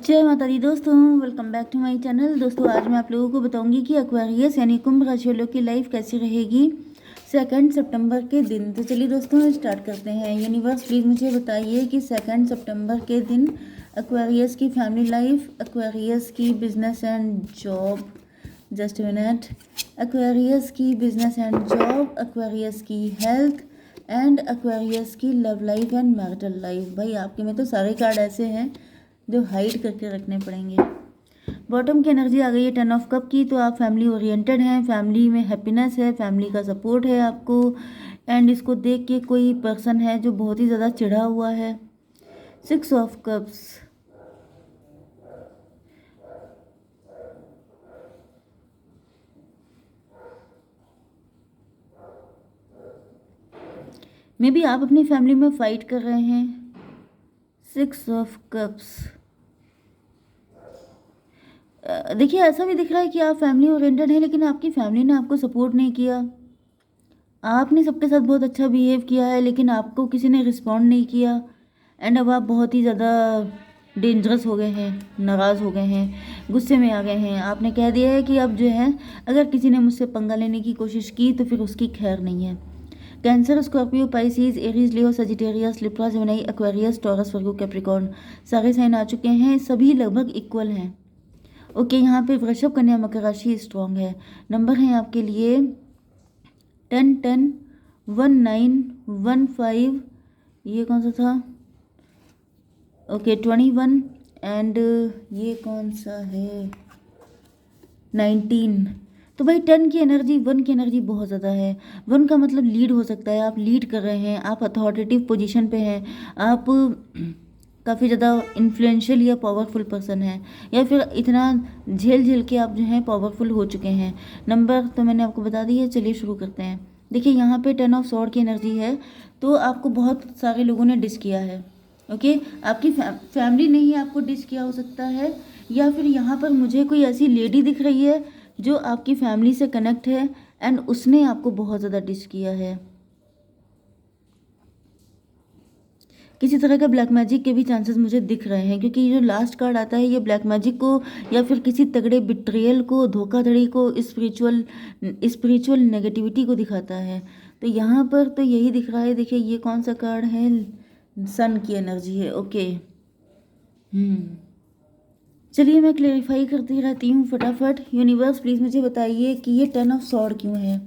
जय माता दी दोस्तों, welcome back to my channel. दोस्तों आज मैं आप लोगों को बताऊंगी कि एक्वेरियस यानी कुंभ राशि वालों की लाइफ कैसी रहेगी 2 सितंबर के दिन। तो चलिए दोस्तों स्टार्ट करते हैं। यूनिवर्स प्लीज़ मुझे बताइए कि 2 सितंबर के दिन एक्वेरियस की फैमिली लाइफ, एक्वेरियस की business and job, just minute, Aquarius की बिजनेस एंड जॉब, एक्वेरियस की हेल्थ एंड एक्वेरियस की love life and marital life. भाई आपके में तो सारे कार्ड ऐसे हैं जो हाइड करके रखने पड़ेंगे। बॉटम की एनर्जी आ गई है 10 ऑफ कप की। तो आप फैमिली ओरिएंटेड हैं, फैमिली में हैप्पीनेस है, फैमिली का सपोर्ट है आपको। एंड इसको देख के कोई पर्सन है जो बहुत ही ज़्यादा चिढ़ा हुआ है। 6 ऑफ कप्स, मे बी आप अपनी फैमिली में फाइट कर रहे हैं। 6 ऑफ कप्स, देखिए ऐसा भी दिख रहा है कि आप फैमिली ओरिएंटेड हैं लेकिन आपकी फैमिली ने आपको सपोर्ट नहीं किया। आपने सबके साथ बहुत अच्छा बिहेव किया है लेकिन आपको किसी ने रिस्पॉन्ड नहीं किया। एंड अब आप बहुत ही ज़्यादा डेंजरस हो गए हैं, नाराज़ हो गए हैं, गुस्से में आ गए हैं। आपने कह दिया है कि अब जो है अगर किसी ने मुझसे पंगा लेने की कोशिश की तो फिर उसकी खैर नहीं है। Cancer, Scorpio, Pisces, Aries, Leo, Sagittarius, Libra, Gemini, Aquarius, Taurus, Virgo, Capricorn, सारे साइन आ चुके हैं। सभी लगभग इक्वल हैं। ओके, यहाँ पे वृषभ, कन्या, मकर राशि स्ट्रॉन्ग है। नंबर हैं आपके लिए 10, 10, 1, 9, 1, 5, ये कौन सा था, ओके 21, एंड ये कौन सा है 19। तो भाई 10 की एनर्जी, 1 की एनर्जी बहुत ज़्यादा है। 1 का मतलब लीड हो सकता है, आप लीड कर रहे हैं, आप अथॉरिटेटिव पोजीशन पे हैं, आप काफ़ी ज़्यादा इन्फ्लुएंशियल या पावरफुल पर्सन हैं, या फिर इतना झेल झेल के आप जो हैं पावरफुल हो चुके हैं। नंबर तो मैंने आपको बता दी है, चलिए शुरू करते हैं। देखिए यहाँ पे 10 ऑफ सॉर्ड की एनर्जी है। तो आपको बहुत सारे लोगों ने डिस किया है। ओके, आपकी फैमिली ने ही आपको डिस किया हो सकता है, या फिर यहाँ पर मुझे कोई ऐसी लेडी दिख रही है जो आपकी फैमिली से कनेक्ट है एंड उसने आपको बहुत ज़्यादा डिस किया है। किसी तरह का ब्लैक मैजिक के भी चांसेस मुझे दिख रहे हैं, क्योंकि ये जो लास्ट कार्ड आता है ये ब्लैक मैजिक को या फिर किसी तगड़े बिट्रियल को, धोखाधड़ी को, स्पिरिचुअल नेगेटिविटी को दिखाता है। तो यहाँ पर तो यही दिख रहा है। देखिए ये कौन सा कार्ड है, सन की एनर्जी है। ओके, चलिए मैं क्लेरिफाई करती रहती हूँ फटाफट। यूनिवर्स प्लीज़ मुझे बताइए कि ये 10 ऑफ सॉर्ड क्यों है।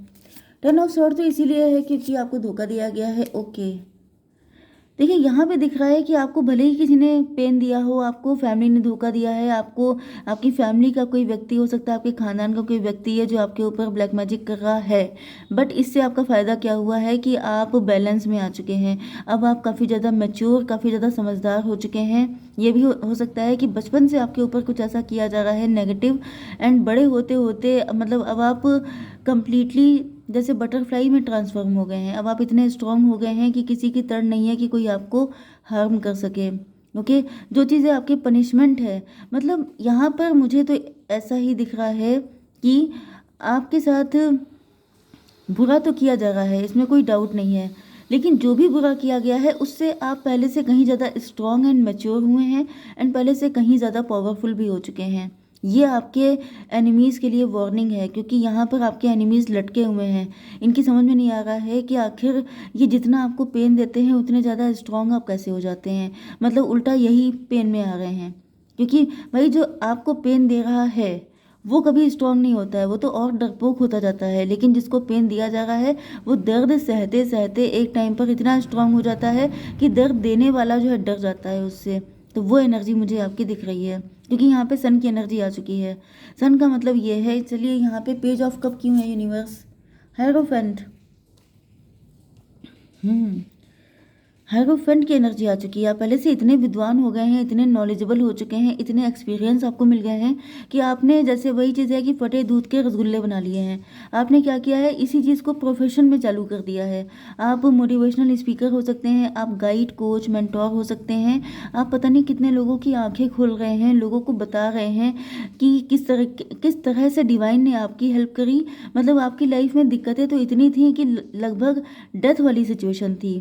10 ऑफ सॉर्ड तो इसीलिए है क्योंकि आपको धोखा दिया गया है। ओके, देखिए यहाँ पे दिख रहा है कि आपको भले ही किसी ने पेन दिया हो, आपको फैमिली ने धोखा दिया है, आपको आपकी फैमिली का कोई व्यक्ति हो सकता है, आपके खानदान का कोई व्यक्ति है जो आपके ऊपर ब्लैक मैजिक कर रहा है। बट इससे आपका फ़ायदा क्या हुआ है कि आप बैलेंस में आ चुके हैं। अब आप काफ़ी ज़्यादा मैच्योर, काफ़ी ज़्यादा समझदार हो चुके हैं। ये भी हो सकता है कि बचपन से आपके ऊपर कुछ ऐसा किया जा रहा है नेगेटिव, एंड बड़े होते होते मतलब अब आप कंप्लीटली जैसे बटरफ्लाई में ट्रांसफॉर्म हो गए हैं। अब आप इतने स्ट्रांग हो गए हैं कि किसी की तड़ नहीं है कि कोई आपको हार्म कर सके। ओके, जो चीज़ें आपकी पनिशमेंट है, मतलब यहाँ पर मुझे तो ऐसा ही दिख रहा है कि आपके साथ बुरा तो किया जा रहा है, इसमें कोई डाउट नहीं है, लेकिन जो भी बुरा किया गया है उससे आप पहले से कहीं ज़्यादा स्ट्रांग एंड मैच्योर हुए हैं, एंड पहले से कहीं ज़्यादा पावरफुल भी हो चुके हैं। ये आपके एनिमीज़ के लिए वार्निंग है, क्योंकि यहाँ पर आपके एनिमीज़ लटके हुए हैं। इनकी समझ में नहीं आ रहा है कि आखिर ये जितना आपको पेन देते हैं उतने ज़्यादा स्ट्रांग आप कैसे हो जाते हैं। मतलब उल्टा यही पेन में आ रहे हैं, क्योंकि भाई जो आपको पेन दे रहा है वो कभी स्ट्रांग नहीं होता है, वो तो और डरपोक होता जाता है। लेकिन जिसको पेन दिया जा रहा है वो दर्द सहते सहते एक टाइम पर इतना स्ट्रांग हो जाता है कि दर्द देने वाला जो है डर जाता है उससे। तो वो एनर्जी मुझे आपकी दिख रही है, क्योंकि यहाँ पे सन की एनर्जी आ चुकी है। सन का मतलब ये है, चलिए यहाँ पे पेज ऑफ कप क्यों है यूनिवर्स, हायरोफेंट, हायरोफेंट की एनर्जी आ चुकी है। आप पहले से इतने विद्वान हो गए हैं, इतने नॉलेजेबल हो चुके हैं, इतने एक्सपीरियंस आपको मिल गए हैं कि आपने जैसे वही चीज़ है कि फटे दूध के रसगुल्ले बना लिए हैं। आपने क्या किया है, इसी चीज़ को प्रोफेशन में चालू कर दिया है। आप मोटिवेशनल स्पीकर हो सकते हैं, आप गाइड, कोच, मेंटोर हो सकते हैं। आप पता नहीं कितने लोगों की आंखें खोल रहे हैं, लोगों को बता रहे हैं कि किस तरह से डिवाइन ने आपकी हेल्प करी। मतलब आपकी लाइफ में दिक्कतें तो इतनी थी कि लगभग डेथ वाली सिचुएशन थी।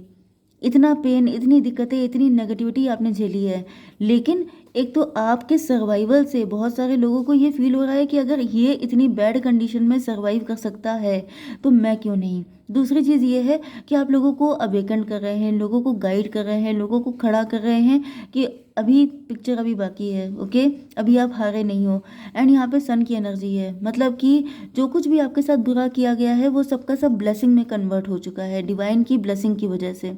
इतना पेन, इतनी दिक्कतें, इतनी नेगेटिविटी आपने झेली है, लेकिन एक तो आपके सर्वाइवल से बहुत सारे लोगों को ये फील हो रहा है कि अगर ये इतनी बैड कंडीशन में सर्वाइव कर सकता है तो मैं क्यों नहीं। दूसरी चीज़ ये है कि आप लोगों को अवेकन कर रहे हैं, लोगों को गाइड कर रहे हैं, लोगों को खड़ा कर रहे हैं कि अभी पिक्चर अभी बाकी है, ओके, अभी आप हारे नहीं हो। एंड यहाँ पे सन की एनर्जी है, मतलब कि जो कुछ भी आपके साथ बुरा किया गया है वो सबका सब ब्लेसिंग में कन्वर्ट हो चुका है, डिवाइन की ब्लेसिंग की वजह से।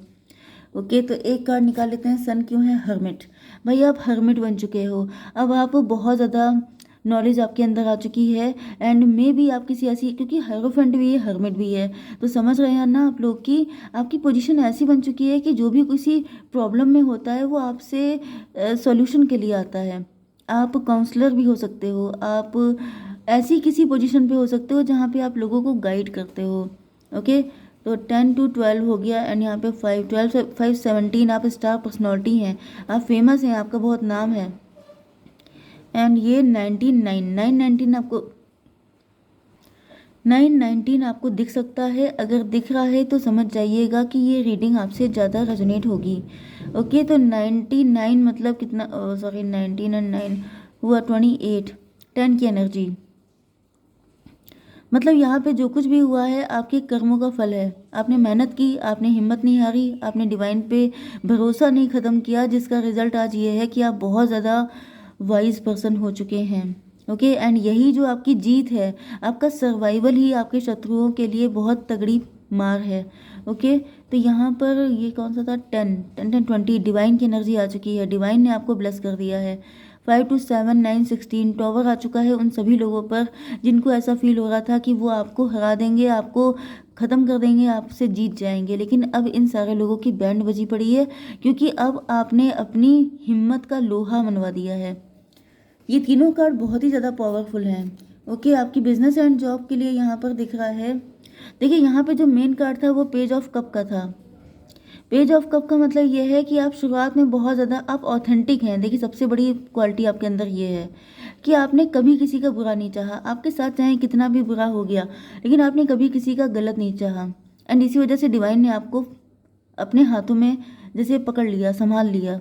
ओके, तो एक कार्ड निकाल लेते हैं। सन क्यों है? हर्मिट। भाई आप हर्मिट बन चुके हो, अब आप बहुत ज़्यादा नॉलेज आपके अंदर आ चुकी है। एंड मे भी आप किसी ऐसी, क्योंकि हेरोफेंट भी है, हर्मिट भी है, तो समझ रहे हैं ना आप लोग कि आपकी पोजीशन ऐसी बन चुकी है कि जो भी किसी प्रॉब्लम में होता है वो आपसे सॉल्यूशन के लिए आता है। आप काउंसलर भी हो सकते हो, आप ऐसी किसी पोजीशन पे हो सकते हो जहाँ पे आप लोगों को गाइड करते हो। ओके, तो 10 to 12 हो गया। एंड यहाँ पे 5 12 से 5 17 आप स्टार पर्सनैलिटी हैं, आप फेमस हैं, आपका बहुत नाम है। एंड ये 919 आपको 919 आपको दिख सकता है। अगर दिख रहा है तो समझ जाइएगा कि ये रीडिंग आपसे ज़्यादा रेजोनेट होगी। ओके, तो 99 मतलब कितना, सॉरी 19 और 9 हुआ 28, 10 की एनर्जी। मतलब यहाँ पे जो कुछ भी हुआ है आपके कर्मों का फल है। आपने मेहनत की, आपने हिम्मत नहीं हारी, आपने डिवाइन पे भरोसा नहीं ख़त्म किया, जिसका रिजल्ट आज ये है कि आप बहुत ज़्यादा वाइज पर्सन हो चुके हैं। ओके, एंड यही जो आपकी जीत है, आपका सर्वाइवल ही आपके शत्रुओं के लिए बहुत तगड़ी मार है। ओके, तो यहाँ पर ये कौन सा था? 10 10 10 20 डिवाइन की एनर्जी आ चुकी है, डिवाइन ने आपको ब्लेस कर दिया है। 5 to 7 9 16 टॉवर आ चुका है उन सभी लोगों पर जिनको ऐसा फील हो रहा था कि वो आपको हरा देंगे, आपको ख़त्म कर देंगे, आपसे जीत जाएंगे। लेकिन अब इन सारे लोगों की बैंड बजी पड़ी है, क्योंकि अब आपने अपनी हिम्मत का लोहा मनवा दिया है। ये तीनों कार्ड बहुत ही ज़्यादा पावरफुल हैं। ओके, आपकी बिजनेस एंड जॉब के लिए यहाँ पर दिख रहा है। देखिए, यहाँ पे जो मेन कार्ड था वो पेज ऑफ कप का था। पेज ऑफ कप का मतलब ये है कि आप शुरुआत में बहुत ज़्यादा आप ऑथेंटिक हैं। देखिए, सबसे बड़ी क्वालिटी आपके अंदर ये है कि आपने कभी किसी का बुरा नहीं चाहा। आपके साथ चाहे कितना भी बुरा हो गया, लेकिन आपने कभी किसी का गलत नहीं चाहा। एंड इसी वजह से डिवाइन ने आपको अपने हाथों में जैसे पकड़ लिया, संभाल लिया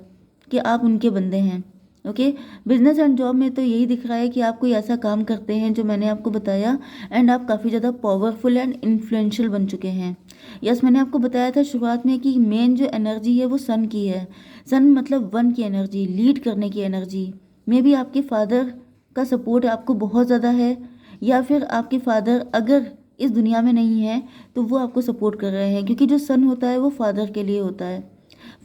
कि आप उनके बंदे हैं। ओके, बिजनेस एंड जॉब में तो यही दिख रहा है कि आप कोई ऐसा काम करते हैं जो मैंने आपको बताया, एंड आप काफ़ी ज़्यादा पावरफुल एंड इन्फ्लुएंशियल बन चुके हैं। यस, मैंने आपको बताया था शुरुआत में कि मेन जो एनर्जी है वो सन की है। सन मतलब वन की एनर्जी, लीड करने की एनर्जी। मे बी आपके फादर का सपोर्ट आपको बहुत ज़्यादा है, या फिर आपके फादर अगर इस दुनिया में नहीं है तो वो आपको सपोर्ट कर रहे हैं, क्योंकि जो सन होता है वो फादर के लिए होता है।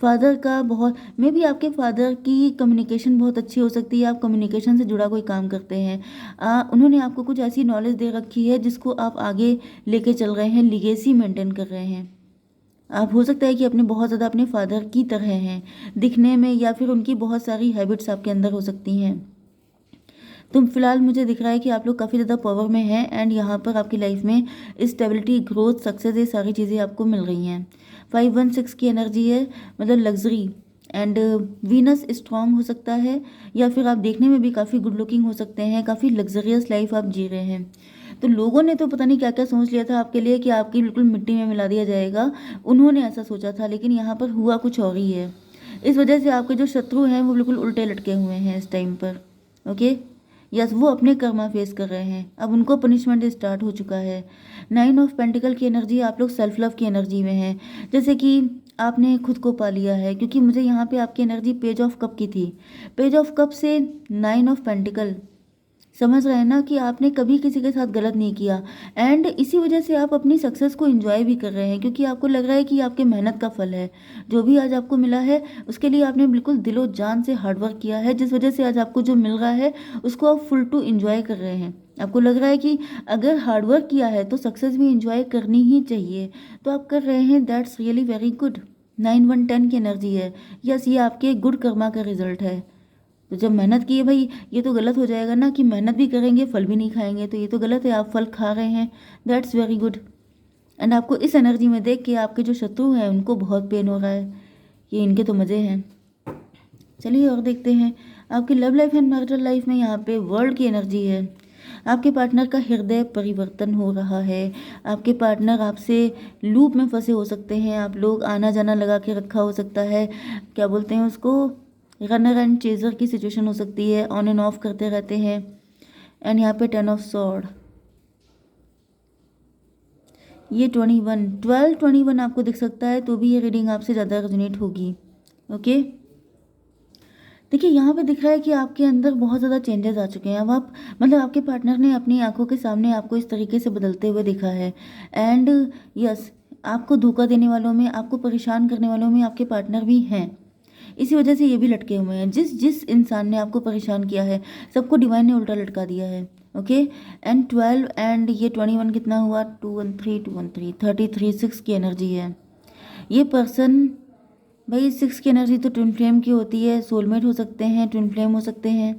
फादर का बहुत, मे बी आपके फादर की कम्युनिकेशन बहुत अच्छी हो सकती है, आप कम्युनिकेशन से जुड़ा कोई काम करते हैं। उन्होंने आपको कुछ ऐसी नॉलेज दे रखी है जिसको आप आगे लेके चल रहे हैं, लिगेसी मेंटेन कर रहे हैं। आप हो सकता है कि अपने बहुत ज़्यादा अपने फादर की तरह हैं दिखने में, या फिर उनकी बहुत सारी हैबिट्स आपके अंदर हो सकती हैं। तो फिलहाल मुझे दिख रहा है कि आप लोग काफ़ी ज़्यादा पावर में हैं, एंड यहाँ पर आपकी लाइफ में स्टेबिलिटी, ग्रोथ, सक्सेस, ये सारी चीज़ें आपको मिल रही हैं। 516 की एनर्जी है, मतलब लग्जरी एंड वीनस स्ट्रांग हो सकता है, या फिर आप देखने में भी काफ़ी गुड लुकिंग हो सकते हैं, काफ़ी लग्जरियस लाइफ आप जी रहे हैं। तो लोगों ने तो पता नहीं क्या क्या सोच लिया था आपके लिए कि आपकी बिल्कुल मिट्टी में मिला दिया जाएगा, उन्होंने ऐसा सोचा था, लेकिन यहाँ पर हुआ कुछ और ही है। इस वजह से आपके जो शत्रु हैं वो बिल्कुल उल्टे लटके हुए हैं इस टाइम पर। ओके, यस, वो अपने कर्मा फेस कर रहे हैं, अब उनको पनिशमेंट स्टार्ट हो चुका है। 9 ऑफ पेंटिकल की एनर्जी, आप लोग सेल्फ लव की एनर्जी में हैं, जैसे कि आपने खुद को पा लिया है, क्योंकि मुझे यहाँ पे आपकी एनर्जी पेज ऑफ कप की थी। पेज ऑफ कप से 9 ऑफ पेंटिकल, समझ रहे हैं ना कि आपने कभी किसी के साथ गलत नहीं किया, एंड इसी वजह से आप अपनी सक्सेस को एंजॉय भी कर रहे हैं, क्योंकि आपको लग रहा है कि आपके मेहनत का फल है। जो भी आज आपको मिला है उसके लिए आपने बिल्कुल दिलो जान से हार्डवर्क किया है, जिस वजह से आज आपको जो मिल रहा है उसको आप फुल टू एंजॉय कर रहे हैं। आपको लग रहा है कि अगर हार्डवर्क किया है तो सक्सेस भी एंजॉय करनी ही चाहिए, तो आप कर रहे हैं। That's really very good. 9 1 10 की एनर्जी है। यस, ये आपके गुड कर्मा का रिजल्ट है। तो जब मेहनत की है भाई, ये तो गलत हो जाएगा ना कि मेहनत भी करेंगे फल भी नहीं खाएंगे, तो ये तो गलत है, आप फल खा रहे हैं। That's very good. एंड आपको इस एनर्जी में देख के आपके जो शत्रु हैं उनको बहुत पेन हो रहा है, ये इनके तो मज़े हैं। चलिए और देखते हैं आपकी love life and marital life में। यहाँ पे वर्ल्ड की एनर्जी है, आपके पार्टनर का हृदय परिवर्तन हो रहा है। आपके पार्टनर आपसे लूप में फंसे हो सकते हैं, आप लोग आना जाना लगा के रखा हो सकता है, क्या बोलते हैं उसको, रनर एंड चेजर की सिचुएशन हो सकती है, ऑन एंड ऑफ करते रहते हैं। एंड यहाँ पे 10 ऑफ सॉर्ड, ये 21 आपको दिख सकता है, तो भी ये रीडिंग आपसे ज़्यादा रेजोनेट होगी। ओके, देखिए यहाँ पे दिख रहा है कि आपके अंदर बहुत ज़्यादा चेंजेस आ चुके हैं। अब आप मतलब आपके पार्टनर ने अपनी आंखों के सामने आपको इस तरीके से बदलते हुए देखा है। एंड यस, आपको धोखा देने वालों में, आपको परेशान करने वालों में आपके पार्टनर भी हैं। इसी वजह से ये भी लटके हुए हैं। जिस जिस इंसान ने आपको परेशान किया है, सबको डिवाइन ने उल्टा लटका दिया है। ओके, एंड 12 एंड ये 21 कितना हुआ, 213 33 6 की एनर्जी है। ये पर्सन, भाई 6 की एनर्जी तो ट्विन फ्लेम की होती है, सोलमेट हो सकते हैं, ट्विन फ्लेम हो सकते हैं।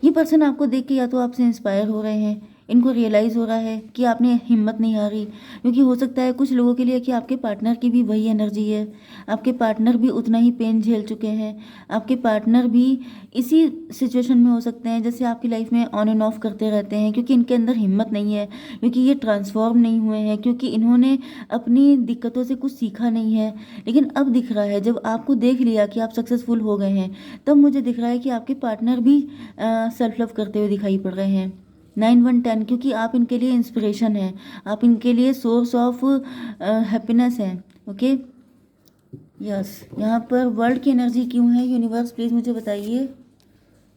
ये पर्सन आपको देख के या तो आपसे इंस्पायर हो रहे हैं, इनको रियलाइज़ हो रहा है कि आपने हिम्मत नहीं हारी, क्योंकि हो सकता है कुछ लोगों के लिए कि आपके पार्टनर की भी वही एनर्जी है, आपके पार्टनर भी उतना ही पेन झेल चुके हैं, आपके पार्टनर भी इसी सिचुएशन में हो सकते हैं जैसे आपकी लाइफ में ऑन एंड ऑफ करते रहते हैं, क्योंकि इनके अंदर हिम्मत नहीं है, क्योंकि ये ट्रांसफॉर्म नहीं हुए हैं, क्योंकि इन्होंने अपनी दिक्कतों से कुछ सीखा नहीं है। लेकिन अब दिख रहा है, जब आपको देख लिया कि आप सक्सेसफुल हो गए हैं, तब मुझे दिख रहा है कि आपके पार्टनर भी सेल्फ लव करते हुए दिखाई पड़ रहे हैं। 9 1 10, क्योंकि आप इनके लिए इंस्पिरेशन हैं, आप इनके लिए सोर्स ऑफ हैप्पीनेस हैं। ओके, यस, यहाँ पर वर्ल्ड की एनर्जी क्यों है, यूनिवर्स प्लीज़ मुझे बताइए।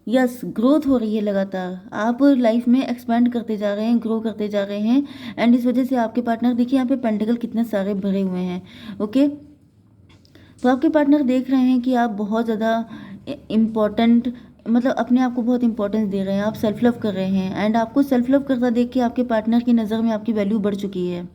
यस, ग्रोथ हो रही है लगातार, आप लाइफ में एक्सपेंड करते जा रहे हैं, ग्रो करते जा रहे हैं। एंड इस वजह से आपके पार्टनर, देखिए यहाँ पे पेंटिकल कितने सारे भरे हुए हैं। ओके, तो आपके पार्टनर देख रहे हैं कि आप बहुत ज़्यादा इम्पोर्टेंट, मतलब अपने आप को बहुत इंपॉर्टेंस दे रहे हैं, आप सेल्फ लव कर रहे हैं। एंड आपको सेल्फ लव करता देख के आपके पार्टनर की नज़र में आपकी वैल्यू बढ़ चुकी है।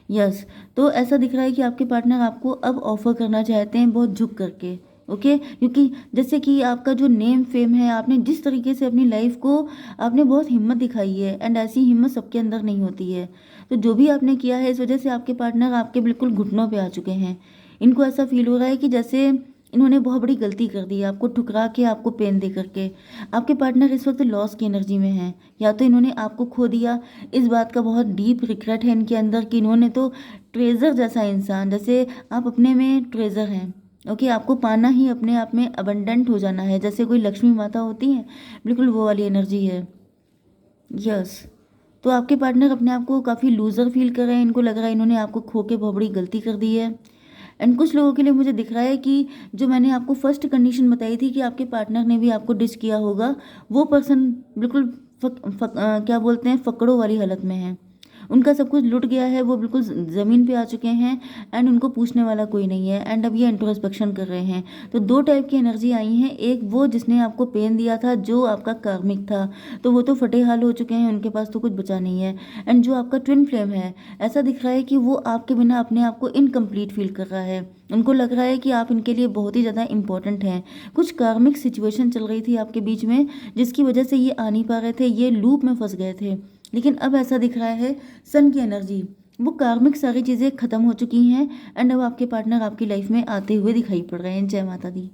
यस, तो ऐसा दिख रहा है कि आपके पार्टनर आपको अब ऑफर करना चाहते हैं बहुत झुक करके। ओके, क्योंकि जैसे कि आपका जो नेम फेम है, आपने जिस तरीके से अपनी लाइफ को, आपने बहुत हिम्मत दिखाई है, एंड ऐसी हिम्मत सबके अंदर नहीं होती है। तो जो भी आपने किया है, इस वजह से आपके पार्टनर आपके बिल्कुल घुटनों पे आ चुके हैं। इनको ऐसा फील हो रहा है कि जैसे इन्होंने बहुत बड़ी गलती कर दी, आपको ठुकरा के, आपको पेन दे करके। आपके पार्टनर इस वक्त लॉस की एनर्जी में हैं, या तो इन्होंने आपको खो दिया, इस बात का बहुत डीप रिग्रेट है इनके अंदर कि इन्होंने तो ट्रेजर जैसा इंसान, जैसे आप अपने में ट्रेजर हैं। ओके, आपको पाना ही अपने आप में अबंडेंट हो जाना है, जैसे कोई लक्ष्मी माता होती हैं, बिल्कुल वो वाली एनर्जी है। यस, तो आपके पार्टनर अपने आप को काफ़ी लूज़र फील कर रहे हैं, इनको लग रहा है इन्होंने आपको खो के बहुत बड़ी गलती कर दी है। एंड कुछ लोगों के लिए मुझे दिख रहा है कि जो मैंने आपको फर्स्ट कंडीशन बताई थी कि आपके पार्टनर ने भी आपको डिस किया होगा, वो पर्सन बिल्कुल क्या बोलते हैं, फकड़ों वाली हालत में है। उनका सब कुछ लुट गया है, वो बिल्कुल ज़मीन पे आ चुके हैं। एंड उनको पूछने वाला कोई नहीं है, एंड अब ये इंट्रोस्पेक्शन कर रहे हैं। तो दो टाइप की एनर्जी आई हैं, एक वो जिसने आपको पेन दिया था, जो आपका कार्मिक था, तो वो तो फटे हाल हो चुके हैं, उनके पास तो कुछ बचा नहीं है। एंड जो आपका ट्विन फ्लेम है, ऐसा दिख रहा है कि वो आपके बिना अपने आप को इनकम्प्लीट फील कर रहा है। उनको लग रहा है कि आप इनके लिए बहुत ही ज़्यादा इंपॉर्टेंट हैं। कुछ कार्मिक सिचुएशन चल रही थी आपके बीच में, जिसकी वजह से ये आ नहीं पा रहे थे, ये लूप में फंस गए थे। लेकिन अब ऐसा दिख रहा है, सन की एनर्जी, वो कार्मिक सारी चीज़ें खत्म हो चुकी हैं। एंड अब आपके पार्टनर आपकी लाइफ में आते हुए दिखाई पड़ रहे हैं। जय माता दी।